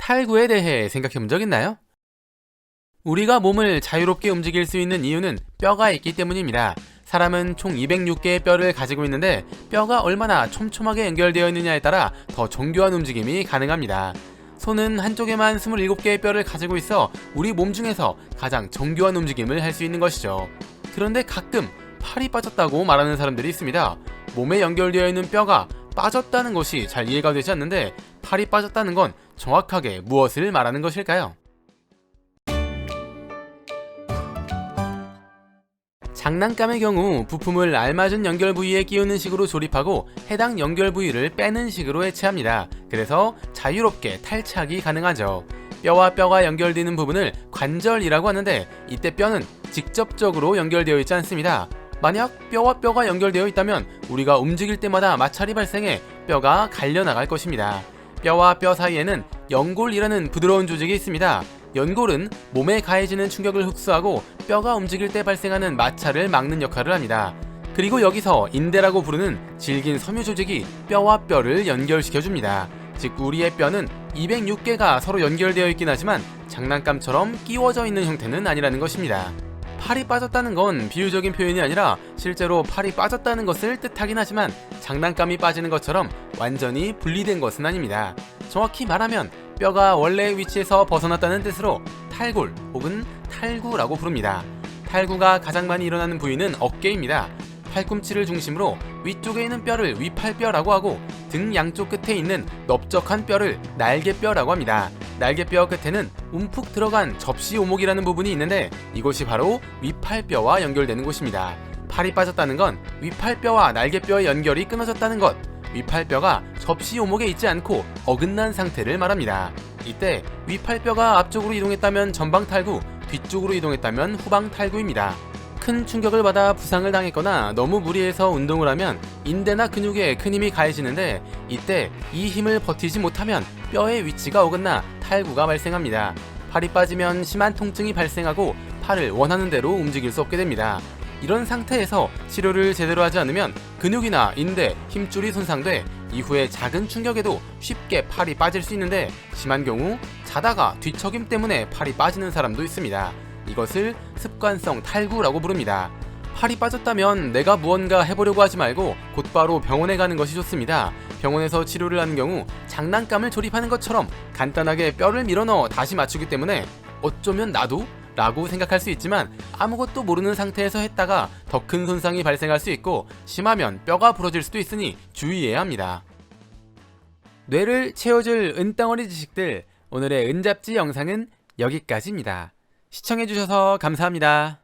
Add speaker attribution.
Speaker 1: 탈구에 대해 생각해 본 적 있나요? 우리가 몸을 자유롭게 움직일 수 있는 이유는 뼈가 있기 때문입니다. 사람은 총 206개의 뼈를 가지고 있는데 뼈가 얼마나 촘촘하게 연결되어 있느냐에 따라 더 정교한 움직임이 가능합니다. 손은 한쪽에만 27개의 뼈를 가지고 있어 우리 몸 중에서 가장 정교한 움직임을 할 수 있는 것이죠. 그런데 가끔 팔이 빠졌다고 말하는 사람들이 있습니다. 몸에 연결되어 있는 뼈가 빠졌다는 것이 잘 이해가 되지 않는데 팔이 빠졌다는 건 정확하게 무엇을 말하는 것일까요? 장난감의 경우 부품을 알맞은 연결 부위에 끼우는 식으로 조립하고 해당 연결 부위를 빼는 식으로 해체합니다. 그래서 자유롭게 탈착이 가능하죠. 뼈와 뼈가 연결되는 부분을 관절이라고 하는데 이때 뼈는 직접적으로 연결되어 있지 않습니다. 만약 뼈와 뼈가 연결되어 있다면 우리가 움직일 때마다 마찰이 발생해 뼈가 갈려나갈 것입니다. 뼈와 뼈 사이에는 연골이라는 부드러운 조직이 있습니다. 연골은 몸에 가해지는 충격을 흡수하고 뼈가 움직일 때 발생하는 마찰을 막는 역할을 합니다. 그리고 여기서 인대라고 부르는 질긴 섬유 조직이 뼈와 뼈를 연결시켜줍니다. 즉 우리의 뼈는 206개가 서로 연결되어 있긴 하지만 장난감처럼 끼워져 있는 형태는 아니라는 것입니다. 팔이 빠졌다는 건 비유적인 표현이 아니라 실제로 팔이 빠졌다는 것을 뜻하긴 하지만 장난감이 빠지는 것처럼 완전히 분리된 것은 아닙니다. 정확히 말하면 뼈가 원래의 위치에서 벗어났다는 뜻으로 탈골 혹은 탈구라고 부릅니다. 탈구가 가장 많이 일어나는 부위는 어깨입니다. 팔꿈치를 중심으로 위쪽에 있는 뼈를 위팔뼈라고 하고 등 양쪽 끝에 있는 넓적한 뼈를 날개뼈라고 합니다. 날개뼈 끝에는 움푹 들어간 접시 오목이라는 부분이 있는데 이곳이 바로 위팔뼈와 연결되는 곳입니다. 팔이 빠졌다는 건 위팔뼈와 날개뼈의 연결이 끊어졌다는 것, 위팔뼈가 접시 오목에 있지 않고 어긋난 상태를 말합니다. 이때 위팔뼈가 앞쪽으로 이동했다면 전방 탈구, 뒤쪽으로 이동했다면 후방 탈구입니다. 큰 충격을 받아 부상을 당했거나 너무 무리해서 운동을 하면 인대나 근육에 큰 힘이 가해지는데 이때 이 힘을 버티지 못하면 뼈의 위치가 어긋나 탈구가 발생합니다. 팔이 빠지면 심한 통증이 발생하고 팔을 원하는 대로 움직일 수 없게 됩니다. 이런 상태에서 치료를 제대로 하지 않으면 근육이나 인대, 힘줄이 손상돼 이후에 작은 충격에도 쉽게 팔이 빠질 수 있는데 심한 경우 자다가 뒤척임 때문에 팔이 빠지는 사람도 있습니다. 이것을 습관성 탈구라고 부릅니다. 팔이 빠졌다면 내가 무언가 해보려고 하지 말고 곧바로 병원에 가는 것이 좋습니다. 병원에서 치료를 하는 경우 장난감을 조립하는 것처럼 간단하게 뼈를 밀어넣어 다시 맞추기 때문에 어쩌면 나도? 라고 생각할 수 있지만 아무것도 모르는 상태에서 했다가 더 큰 손상이 발생할 수 있고 심하면 뼈가 부러질 수도 있으니 주의해야 합니다. 뇌를 채워줄 은덩어리 지식들, 오늘의 은잡지 영상은 여기까지입니다. 시청해주셔서 감사합니다.